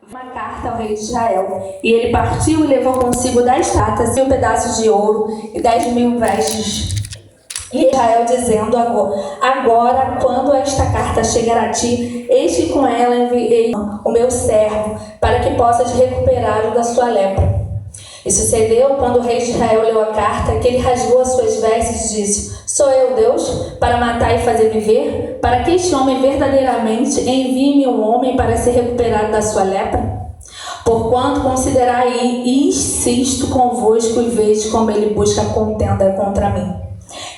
uma carta ao rei de Israel, e ele partiu e levou consigo 10 taças e um pedaço de ouro e 10.000 vestes. E Israel dizendo: agora, quando esta carta chegar a ti, eis que com ela enviei o meu servo, para que possas recuperá-lo da sua lepra. E sucedeu, quando o rei de Israel leu a carta, que ele rasgou as suas vestes e disse: sou eu Deus, para matar e fazer viver? Para que este homem verdadeiramente envie-me um homem para ser recuperado da sua lepra? Porquanto considerai e insisto convosco e vejo como ele busca contenda contra mim.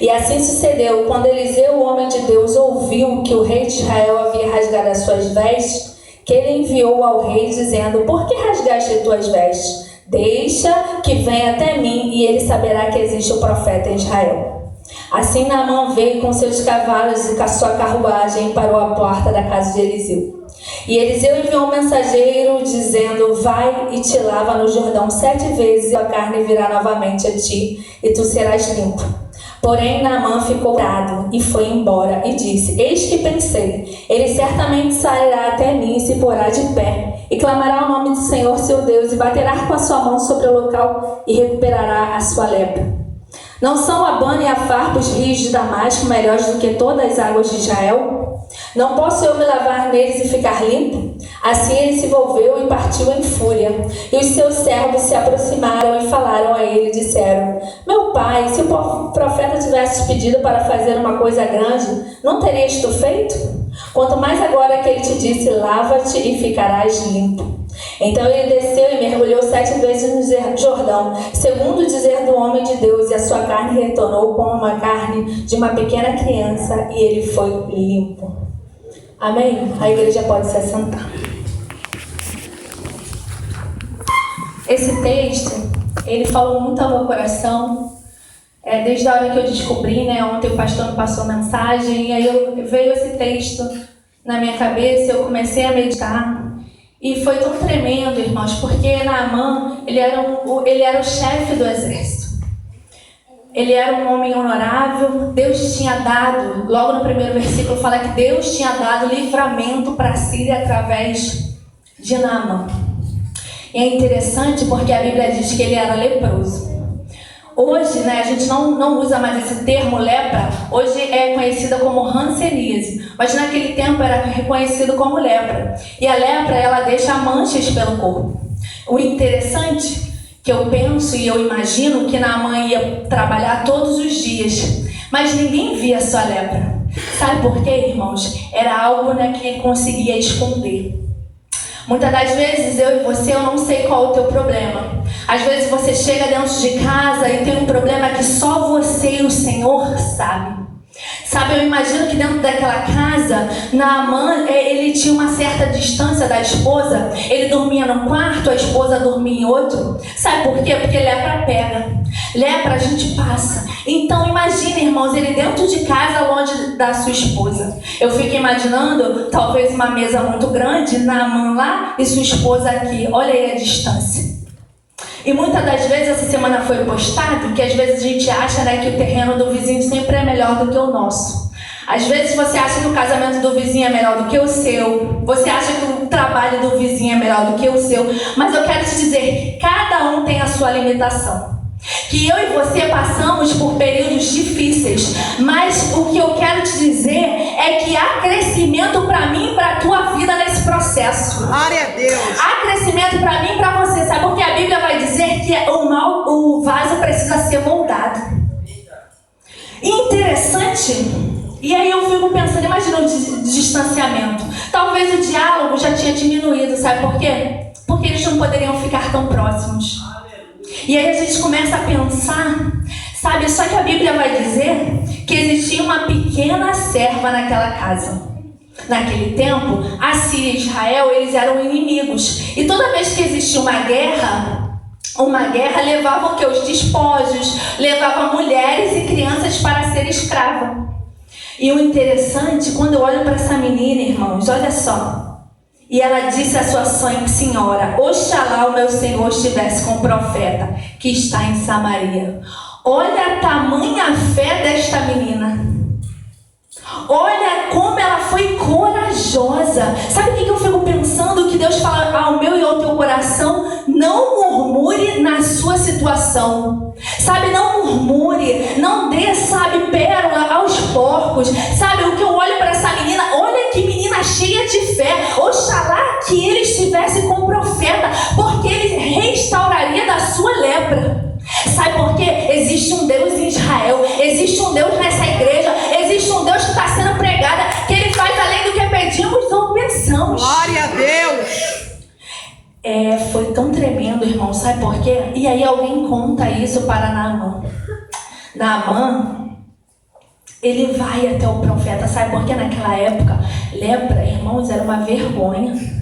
E assim sucedeu, quando Eliseu, o homem de Deus, ouviu que o rei de Israel havia rasgado as suas vestes, que ele enviou ao rei, dizendo: por que rasgaste as tuas vestes? Deixa que venha até mim, e ele saberá que existe o profeta em Israel. Assim Naamã veio com seus cavalos e com a sua carruagem e parou à porta da casa de Eliseu. E Eliseu enviou um mensageiro, dizendo: vai e te lava no Jordão 7 vezes, e a carne virá novamente a ti, e tu serás limpo. Porém Naamã ficou irado e foi embora, e disse: eis que pensei, ele certamente sairá até mim e se porá de pé, e clamará o nome do Senhor seu Deus, e baterá com a sua mão sobre o local, e recuperará a sua lepra. Não são Abana e Afar, os rios de Damasco, melhores do que todas as águas de Israel? Não posso eu me lavar neles e ficar limpo? Assim ele se volveu e partiu em fúria. E os seus servos se aproximaram e falaram a ele, e disseram: meu pai, se o profeta tivesse pedido para fazer uma coisa grande, não terias tu feito? Quanto mais agora que ele te disse: lava-te e ficarás limpo. Então ele desceu e mergulhou 7 vezes no Jordão, segundo o dizer do homem de Deus, e a sua carne retornou como uma carne de uma pequena criança, e ele foi limpo. Amém? A igreja pode se assentar. Esse texto, ele falou muito ao meu coração, desde a hora que eu descobri, ontem o pastor me passou mensagem, e aí veio esse texto na minha cabeça, eu comecei a meditar. E foi tão tremendo, irmãos, porque Naamã, ele era o chefe do exército. Ele era um homem honorável. Deus tinha dado, logo no primeiro versículo fala que Deus tinha dado livramento para a Síria através de Naamã. E é interessante porque a Bíblia diz que ele era leproso. Hoje, a gente não usa mais esse termo lepra. Hoje é conhecida como hanseníase, mas naquele tempo era reconhecido como lepra. E a lepra, ela deixa manchas pelo corpo. O interessante que eu penso e eu imagino que Naamã ia trabalhar todos os dias, mas ninguém via sua lepra. Sabe por quê, irmãos? Era algo que ele conseguia esconder. Muitas das vezes, eu e você, eu não sei qual é o teu problema. Às vezes você chega dentro de casa e tem um problema que só você e o Senhor sabem. Sabe, eu imagino que dentro daquela casa, Naamã, ele tinha uma certa distância da esposa. Ele dormia num quarto, a esposa dormia em outro. Sabe por quê? Porque lepra pega. Lepra a gente passa. Então imagina, irmãos, ele dentro de casa, longe da sua esposa. Eu fico imaginando, talvez uma mesa muito grande, Naamã lá e sua esposa aqui. Olha aí a distância. E muitas das vezes, essa semana foi postado, que às vezes a gente acha que o terreno do vizinho sempre é melhor do que o nosso. Às vezes você acha que o casamento do vizinho é melhor do que o seu. Você acha que o trabalho do vizinho é melhor do que o seu. Mas eu quero te dizer que cada um tem a sua limitação. Que eu e você passamos por períodos difíceis, mas o que eu quero te dizer é que há crescimento para mim e para a tua vida nesse processo. Glória a Deus. Há crescimento para mim e para você, sabe? Porque a Bíblia vai dizer que o vaso precisa ser moldado. Interessante. E aí eu fico pensando, imagina o distanciamento. Talvez o diálogo já tinha diminuído, sabe por quê? Porque eles não poderiam ficar tão próximos. E aí a gente começa a pensar, sabe, só que a Bíblia vai dizer que existia uma pequena serva naquela casa. Naquele tempo, a Síria e Israel, eles eram inimigos. E toda vez que existia uma guerra levava os despojos, levava mulheres e crianças para ser escrava. E o interessante, quando eu olho para essa menina, irmãos, olha só. E ela disse à sua senhora: oxalá o meu senhor estivesse com o profeta que está em Samaria. Olha a tamanha fé desta menina. Olha como ela foi corajosa. Sabe o que eu fico pensando? Que Deus fala ao meu e não murmure na sua situação. Sabe, não murmure, não dê, sabe, pérola aos porcos. Sabe, o que eu olho para essa menina, olha que menina cheia de fé. Oxalá que ele estivesse com o profeta, porque ele restauraria da sua lepra. Sabe por quê? Existe um Deus em Israel, existe um Deus nessa igreja, existe um Deus que está sendo pregada, que ele faz além do que pedimos ou pensamos. Glória a Deus! Foi tão tremendo, irmão, sabe por quê? E aí alguém conta isso para Naamã. Naamã, ele vai até o profeta, sabe por quê? Naquela época, lepra, irmãos, era uma vergonha.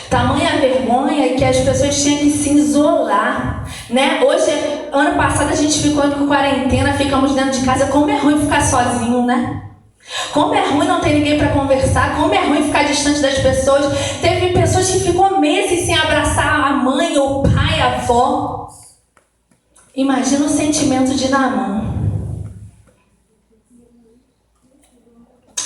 Tamanha vergonha que as pessoas tinham que se isolar, né? Hoje, ano passado a gente ficou em quarentena, ficamos dentro de casa. Como é ruim ficar sozinho, né? Como é ruim não ter ninguém para conversar, como é ruim ficar distante das pessoas. Teve pessoas que ficou meses sem abraçar a mãe, o pai, a avó. Imagina o sentimento de Naamã.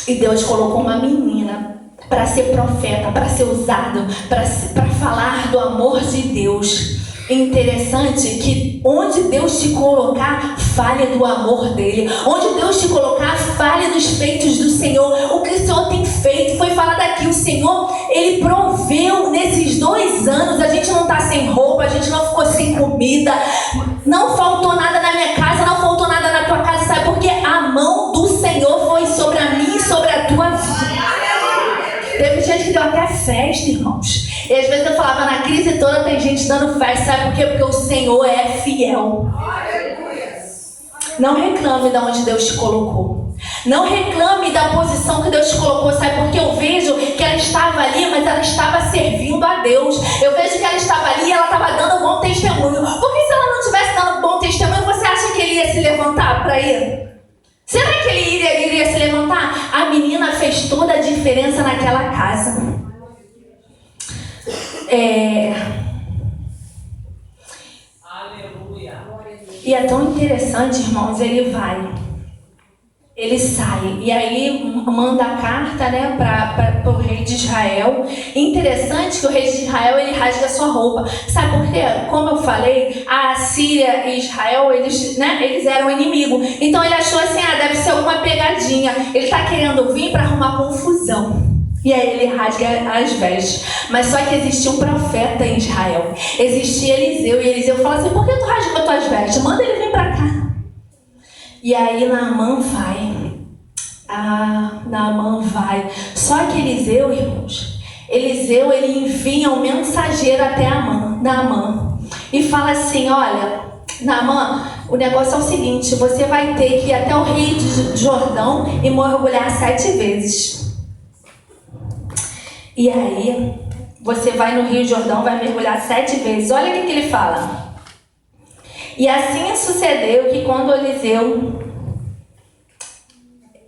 E Deus colocou uma menina para ser profeta, para ser usado, para falar do amor de Deus. É interessante que onde Deus te colocar, fale do amor dele. Onde Deus te colocar, fale dos feitos do Senhor. O que o Senhor tem feito, foi falado aqui, o Senhor, ele proveu nesses 2 anos. A gente não está sem roupa, a gente não ficou sem comida, não faltou nada na minha casa, não faltou nada na tua casa. Sabe por quê? A mão do Senhor foi sobre a mim e sobre a tua vida. Teve gente que deu até festa, irmãos. E às vezes eu falava, na crise toda tem gente dando festa. Sabe por quê? Porque o Senhor é fiel. Não reclame de onde Deus te colocou. Não reclame da posição que Deus te colocou. Sabe por quê? Eu vejo que ela estava ali, mas ela estava servindo a Deus. Eu vejo que ela estava ali e ela estava dando bom testemunho. Porque se ela não estivesse dando bom testemunho, você acha que ele ia se levantar para ir? Será que ele iria se levantar? A menina fez toda a diferença naquela casa. Aleluia. E é tão interessante, irmãos, ele sai, e aí manda a carta, né, para o rei de Israel. Interessante que o rei de Israel, ele rasga sua roupa. Sabe por quê? Como eu falei, a Síria e Israel, eles eram inimigos. Então ele achou assim, deve ser alguma pegadinha. Ele está querendo vir para arrumar confusão. E aí ele rasga as vestes. Mas só que existia um profeta em Israel. Existia Eliseu. E Eliseu fala assim, por que tu rasgou as tuas vestes? Manda ele vir para cá. E aí Naamã vai. Só que Eliseu, irmãos, ele envia um mensageiro até Naamã. E fala assim, olha, Naamã, o negócio é o seguinte, você vai ter que ir até o rio de Jordão e mergulhar 7 vezes. E aí, você vai no Rio Jordão, vai mergulhar 7 vezes. Olha o que ele fala. E assim sucedeu que quando Eliseu...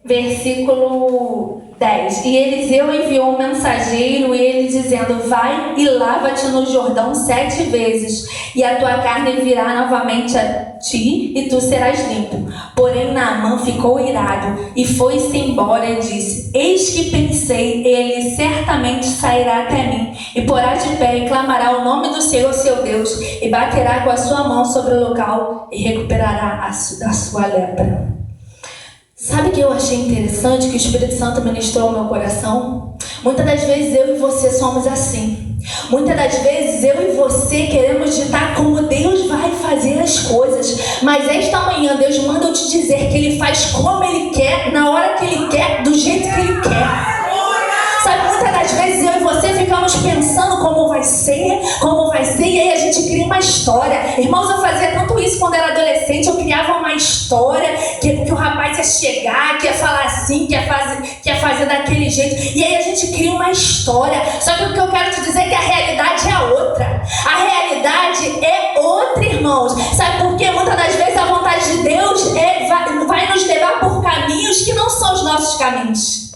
Versículo 10. E Eliseu enviou um mensageiro, ele dizendo, vai e lava-te no Jordão 7 vezes, e a tua carne virá novamente a ti, e tu serás limpo. Porém Naamã ficou irado, e foi-se embora e disse, eis que pensei, ele certamente sairá até mim, e porá de pé, e clamará o nome do Senhor seu Deus, e baterá com a sua mão sobre o local, e recuperará a sua lepra. Sabe o que eu achei interessante, que o Espírito Santo ministrou ao meu coração? Muitas das vezes eu e você somos assim. Muitas das vezes eu e você queremos ditar como Deus vai fazer as coisas. Mas esta manhã Deus manda eu te dizer que Ele faz como Ele quer, na hora que Ele quer, do jeito que Ele quer. Sabe, muitas das vezes eu e você ficamos pensando como vai ser, e aí a gente cria uma história. Irmãos, eu fazia tanto isso quando era adolescente, eu criava uma história que o rapaz ia chegar, que ia falar assim, que ia fazer daquele jeito, e aí a gente cria uma história. Só que o que eu quero te dizer é que a realidade é outra. A realidade é outra, irmãos. Sabe por quê? Muitas das vezes a vontade de Deus vai nos levar por caminhos que não são os nossos caminhos.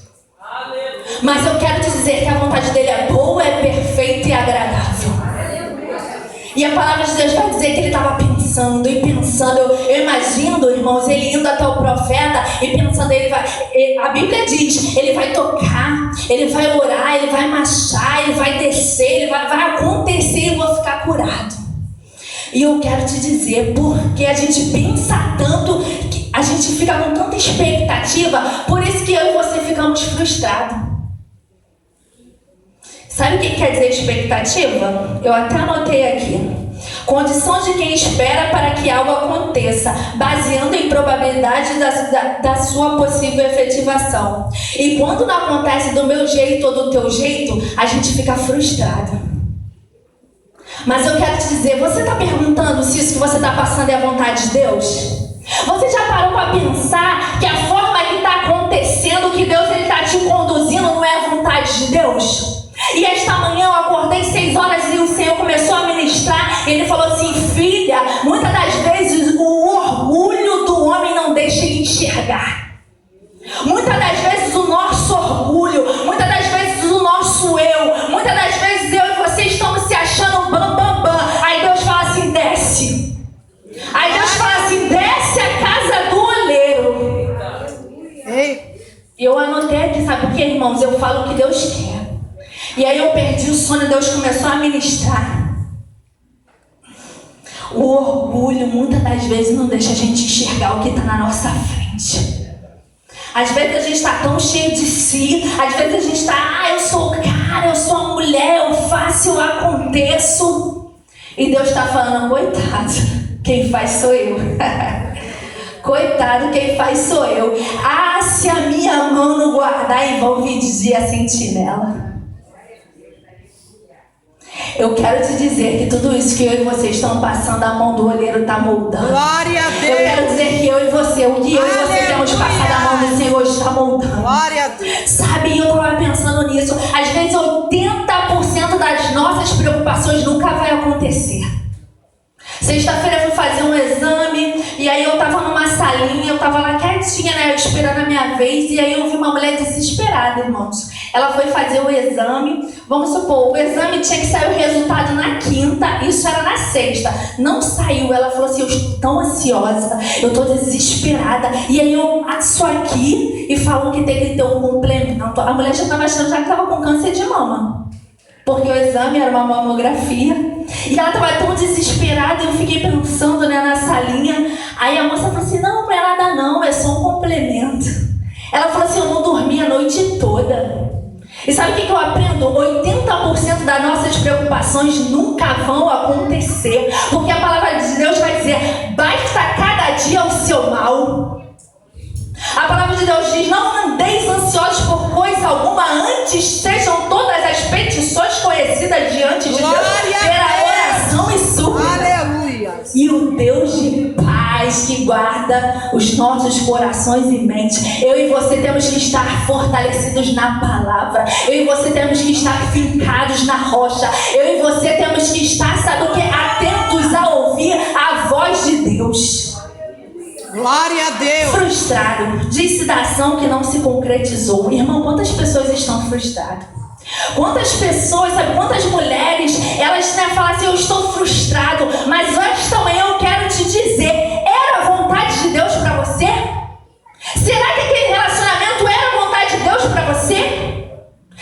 Mas eu quero te dizer que a vontade dele é boa, é perfeita e agradável. E a palavra de Deus vai dizer que ele estava pensando. Eu imagino, irmãos, ele indo até o profeta e pensando, a Bíblia diz, ele vai tocar, ele vai orar, ele vai marchar, ele vai descer, vai acontecer, eu vou ficar curado. E eu quero te dizer, porque a gente pensa tanto, que a gente fica com tanta expectativa, por isso que eu e você ficamos frustrados. Sabe o que quer dizer expectativa? Eu até anotei aqui. Condição de quem espera para que algo aconteça, baseando em probabilidade da sua possível efetivação. E quando não acontece do meu jeito ou do teu jeito, a gente fica frustrado. Mas eu quero te dizer, você está perguntando se isso que você está passando é a vontade de Deus? Você já parou para pensar que a forma que está acontecendo, que Deus está te conduzindo, não é a vontade de Deus? E esta manhã eu acordei 6 horas e o Senhor começou a ministrar. Ele falou assim: filha, muitas das vezes o orgulho do homem não deixa ele enxergar. Muitas das vezes o nosso orgulho, muitas das vezes o nosso eu, muitas das vezes eu e você estamos se achando bam, bam, bam. Aí Deus fala assim: desce. Aí Deus fala assim: desce a casa do oleiro. E eu anotei aqui, sabe por quê, irmãos? Eu falo o que Deus quer. E aí eu perdi o sono e Deus começou a ministrar. O orgulho muitas das vezes não deixa a gente enxergar o que está na nossa frente. Às vezes a gente está tão cheio de si, às vezes a gente está, eu sou o cara, eu sou a mulher, eu faço, eu aconteço. E Deus está falando: coitado, quem faz sou eu. Coitado, quem faz sou eu. Ah, se a minha mão não guardar, em vão vigiar a sentinela. Eu quero te dizer que tudo isso que eu e você estão passando, a mão do olheiro está moldando. Glória a Deus. Eu quero dizer que eu e você, o que eu e você temos passado, a mão do Senhor está moldando. Glória a Deus. Sabe, eu estava pensando nisso. Às vezes 80% das nossas preocupações nunca vai acontecer. Sexta-feira eu fui fazer um exame e aí eu estava numa salinha, eu estava lá quietinha, né, esperando a minha vez, e aí eu vi uma mulher desesperada, irmãos. Ela foi fazer o exame, vamos supor, o exame tinha que sair o resultado na quinta, isso era na sexta, não saiu. Ela falou assim: eu estou tão ansiosa, eu estou desesperada. E aí eu passo aqui e falo que tem que ter um complemento. A mulher já estava achando já que estava com câncer de mama, porque o exame era uma mamografia. E ela estava tão desesperada, eu fiquei pensando, né, na salinha. Aí a moça falou assim: não, não é nada não, é só um complemento. Ela falou assim: eu não dormi a noite toda. E sabe o que eu aprendo? 80% das nossas preocupações nunca vão acontecer, porque a palavra de Deus vai dizer: basta cada dia o seu mal. A palavra de Deus diz: não andeis ansiosos por coisa alguma, antes sejam todas as petições conhecidas diante de Deus pela oração e súplica. Aleluia. E o Deus de paz que guarda os nossos corações e mentes. Eu e você temos que estar fortalecidos na palavra. Eu e você temos que estar fincados na rocha. Eu e você temos que estar, sabe o que? Atentos a ouvir a voz de Deus. Glória a Deus. Frustrado, disse da ação que não se concretizou. Irmão, quantas pessoas estão frustradas? Quantas pessoas, sabe, quantas mulheres, elas, né, falam assim: eu estou frustrado. Mas esta manhã eu quero te dizer: era a vontade de Deus para você? Será que aquele relacionamento era a vontade de Deus para você?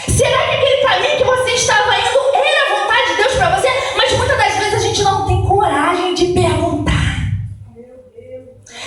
Será que aquele caminho que você estava indo era a vontade de Deus para você? Mas muitas das vezes a gente não tem coragem de perguntar.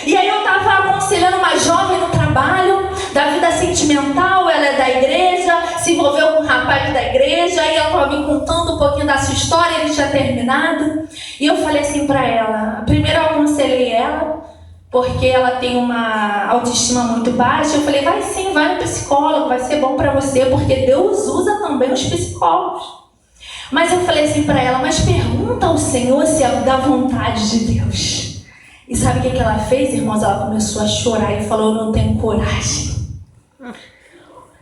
E aí eu estava aconselhando uma jovem no trabalho, da vida sentimental. Ela é da igreja, se envolveu com um rapaz da igreja, e ela estava me contando um pouquinho da sua história, ele tinha terminado. E eu falei assim para ela, primeiro eu aconselhei ela, porque ela tem uma autoestima muito baixa. Eu falei: vai sim, vai no psicólogo, vai ser bom para você, porque Deus usa também os psicólogos. Mas eu falei assim para ela: mas pergunta ao Senhor se é da vontade de Deus. E sabe o que ela fez, irmãos? Ela começou a chorar e falou: eu não tenho coragem.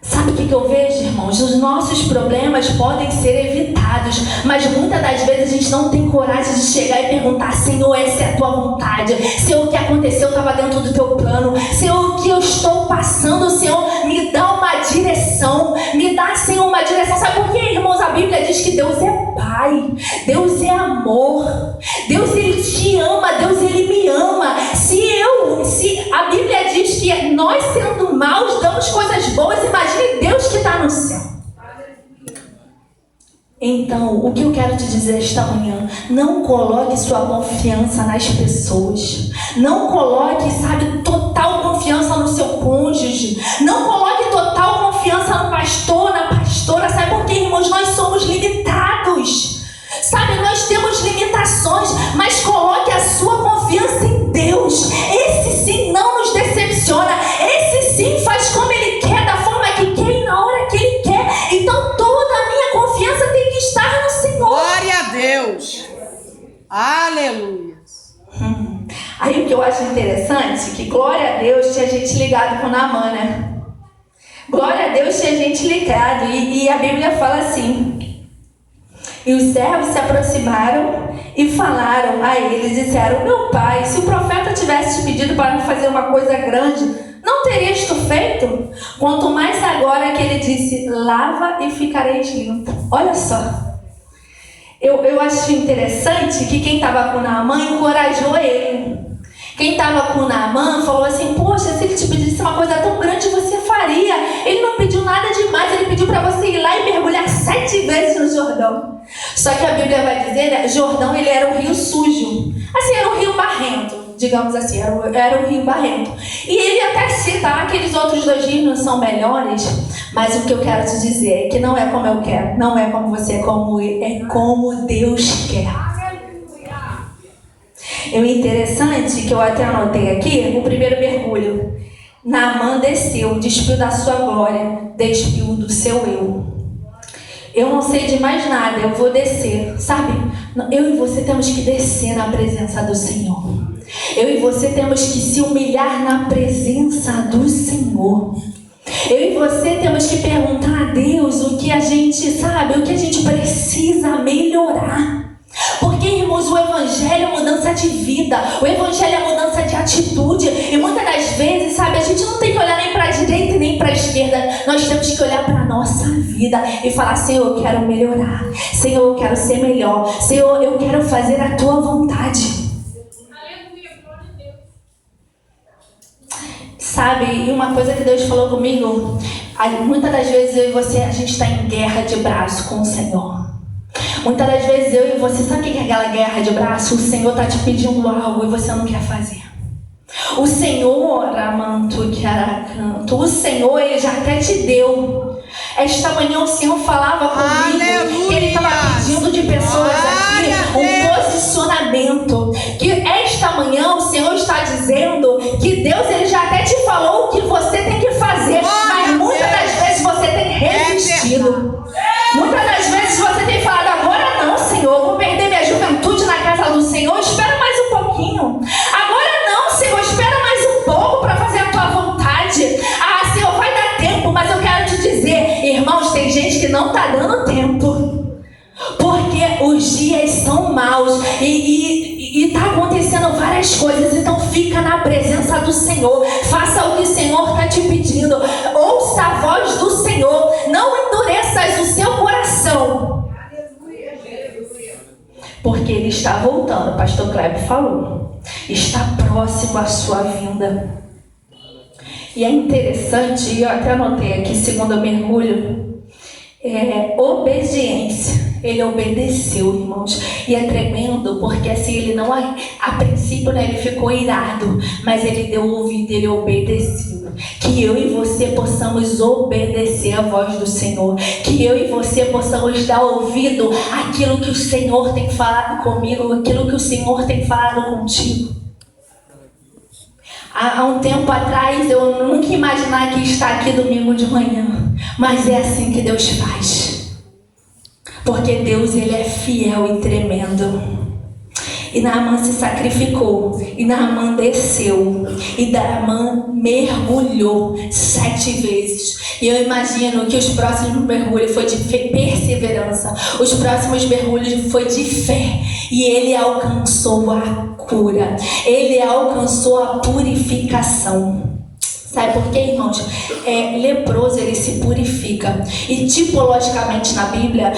Sabe o que eu vejo, irmãos? Os nossos problemas podem ser evitados, mas muitas das vezes a gente não tem coragem de chegar e perguntar: Senhor, essa é a tua vontade? Senhor, o que aconteceu estava dentro do teu plano? Senhor, o que eu estou passando? Senhor, me dá uma direção. Me dá, Senhor, uma direção. Sabe por quê, irmãos? A Bíblia diz que Deus é Pai, Deus é amor, Deus, Ele te ama, Deus, Ele me ama. Se a Bíblia diz que nós, sendo maus, damos coisas boas, imagine Deus que está no céu. Então, o que eu quero te dizer esta manhã, não coloque sua confiança nas pessoas. Não coloque, sabe, total confiança no seu cônjuge. Não coloque total confiança no pastor, na pastora. Sabe por quê, irmãos? Nós somos limitados. Sabe, nós temos limitações, mas coloque a sua confiança em Deus. Esse sim não nos decepciona. Esse sim faz como Ele quer, da forma que quer e na hora que Ele quer. Então toda a minha confiança tem que estar no Senhor. Glória a Deus. Aleluia. Aí o que eu acho interessante, que glória a Deus tinha gente ligado com Naamã, né? Glória a Deus tinha gente ligado. E a Bíblia fala assim: e os servos se aproximaram e falaram a ele, disseram: meu pai, se o profeta tivesse te pedido para fazer uma coisa grande, não terias tu feito? Quanto mais agora que ele disse: lava e ficareis limpo. Olha só. Eu acho interessante que quem estava com Naamã encorajou ele. Quem estava com Naamã falou assim: poxa, se ele te pedisse uma coisa tão grande, você faria. Ele não pediu nada demais, ele pediu para você ir lá e mergulhar 7 vezes no Jordão. Só que a Bíblia vai dizer, né, Jordão, ele era um rio sujo. Assim, era um rio barrento, digamos assim, era um rio barrento. E ele até cita, aqueles outros 2 rios não são melhores, mas o que eu quero te dizer é que não é como eu quero, não é como você, é como Deus quer. E o interessante, que eu até anotei aqui, o primeiro mergulho. Naamã desceu, despiu da sua glória, despiu do seu eu. Eu não sei de mais nada, eu vou descer, sabe? Eu e você temos que descer na presença do Senhor. Eu e você temos que se humilhar na presença do Senhor. Eu e você temos que perguntar a Deus o que a gente, sabe, o que a gente precisa melhorar. Porque, irmãos, o Evangelho é mudança de vida, o Evangelho é mudança de atitude. E muitas das vezes, sabe, a gente não tem que olhar nem para a direita nem para a esquerda. Nós temos que olhar para a nossa vida e falar: Senhor, eu quero melhorar. Senhor, eu quero ser melhor. Senhor, eu quero fazer a Tua vontade. Sabe, e uma coisa que Deus falou comigo, muitas das vezes eu e você, a gente está em guerra de braço com o Senhor. Muitas das vezes eu e você, sabe o que é aquela guerra de braço? O Senhor está te pedindo algo e você não quer fazer. O Senhor, amanto que aracanto, o Senhor, Ele já até te deu. Esta manhã o Senhor falava comigo. Aleluia. Que Ele estava pedindo de pessoas aqui um posicionamento. Que esta manhã o Senhor está dizendo que Deus, Ele já até te falou o que você tem que fazer. Mas muitas das vezes você tem resistido. Muitas das vezes você tem falado: agora não, Senhor, vou perder minha juventude na casa do Senhor, espera mais um pouquinho. Agora não, Senhor, espera mais um pouco para fazer a Tua vontade. Ah, Senhor, vai dar tempo, mas eu quero te dizer, irmãos, tem gente que não está dando tempo. Porque os dias são maus e está acontecendo várias coisas. Então fica na presença do Senhor. Faça o que o Senhor está te pedindo. Ouça a voz do Senhor. Não endureças o seu coração. Porque Ele está voltando. O pastor Kleber falou. Está próximo à sua vinda. E é interessante, e eu até anotei aqui, segundo o mergulho, obediência. Ele obedeceu, irmãos. E é tremendo, porque assim, ele não, a princípio, né, ele ficou irado, mas ele deu ouvido, ele obedeceu. Que eu e você possamos obedecer a voz do Senhor. Que eu e você possamos dar ouvido àquilo que o Senhor tem falado comigo, aquilo que o Senhor tem falado contigo. Há um tempo atrás, eu nunca ia imaginar que ia estar aqui domingo de manhã. Mas é assim que Deus faz. Porque Deus, Ele é fiel e tremendo. E Naamã se sacrificou. E Naamã desceu. E Naamã mergulhou 7 vezes. E eu imagino que os próximos mergulhos foi de perseverança. Os próximos mergulhos foi de fé. E ele alcançou a cura. Ele alcançou a purificação. Sabe por quê, irmãos? Leproso, ele se purifica. E tipologicamente na Bíblia,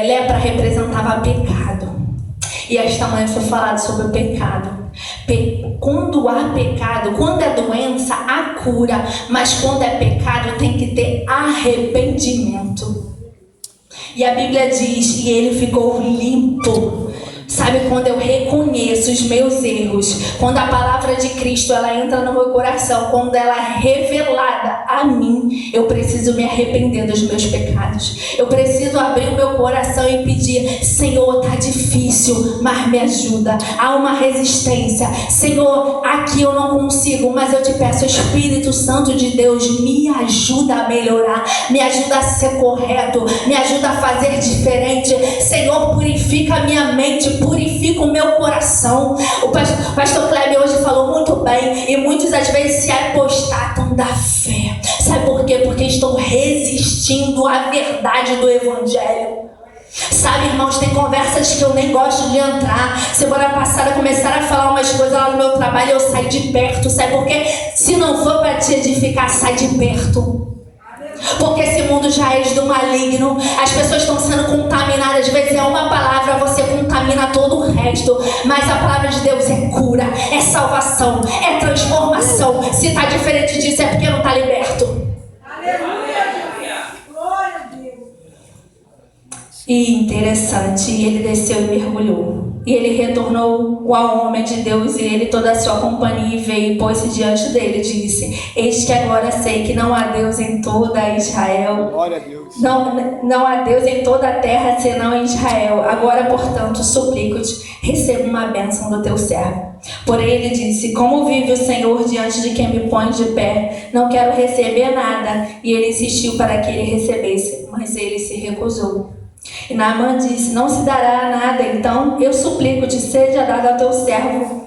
lepra representava pecado. E esta manhã foi falado sobre o pecado. Quando há pecado, quando é doença, há cura. Mas quando é pecado, tem que ter arrependimento. E a Bíblia diz, e ele ficou limpo. Sabe, quando eu reconheço os meus erros, quando a palavra de Cristo ela entra no meu coração, quando ela é revelada a mim, eu preciso me arrepender dos meus pecados. Eu preciso abrir o meu coração e pedir: Senhor, tá difícil, mas me ajuda. Há uma resistência. Senhor, aqui eu não consigo, mas eu te peço, Espírito Santo de Deus, me ajuda a melhorar, me ajuda a ser correto, me ajuda a fazer diferente. Senhor, purifica a minha mente, purifica o meu coração. O pastor Kleber hoje falou muito bem, e muitos às vezes se apostatam da fé. Sabe por quê? Porque estão resistindo à verdade do Evangelho. Sabe, irmãos, tem conversas que eu nem gosto de entrar. Semana passada começaram a falar umas coisas lá no meu trabalho e eu saí de perto. Sabe por quê? Se não for para te edificar, sai de perto. Porque esse mundo já é do maligno. As pessoas estão sendo contaminadas. Às vezes é uma palavra, você contamina todo o resto. Mas a palavra de Deus é cura, é salvação, é transformação. Se está diferente disso é porque não está liberto. E interessante, ele desceu e mergulhou. E ele retornou ao homem de Deus, e ele toda a sua companhia veio e pôs-se diante dele e disse: eis que agora sei que não há Deus em toda Israel. Glória a Deus. Não há Deus em toda a terra senão em Israel. Agora, portanto, suplico-te, receba uma bênção do teu servo. Porém ele disse: como vive o Senhor diante de quem me põe de pé, não quero receber nada. E ele insistiu para que ele recebesse, mas ele se recusou. E Naamã disse: não se dará nada, então eu suplico-te, seja dado ao teu servo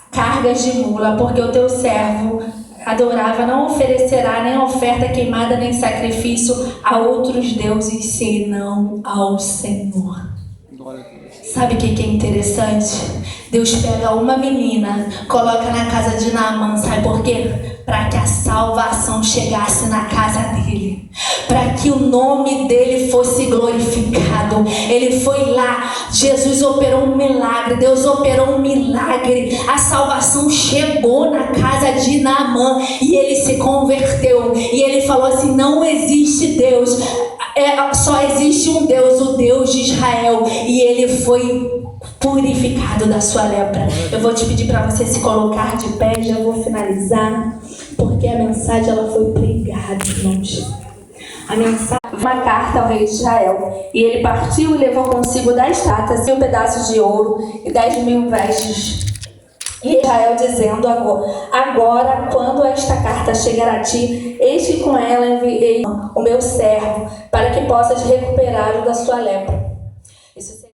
cargas de mula, porque o teu servo adorava, não oferecerá nem oferta queimada, nem sacrifício a outros deuses, senão ao Senhor. Sabe o que é interessante? Deus pega uma menina, coloca na casa de Naamã, sabe por quê? Para que a salvação chegasse na casa dele, para que o nome dele fosse glorificado. Ele foi lá, Jesus operou um milagre, Deus operou um milagre, a salvação chegou na casa de Naamã e ele se converteu. E ele falou assim: não existe Deus, só existe um Deus, o Deus de Israel. E ele foi purificado da sua lepra. Eu vou te pedir para você se colocar de pé, já vou finalizar, porque a mensagem ela foi pregada, irmãos. A mensagem, uma carta ao rei de Israel. E ele partiu e levou consigo 10 taças, 1.000 pedaços de ouro e 10.000 vestes. E Israel dizendo: agora, quando esta carta chegar a ti, eis que com ela enviei o meu servo, para que possas recuperar-o da sua lepra. Isso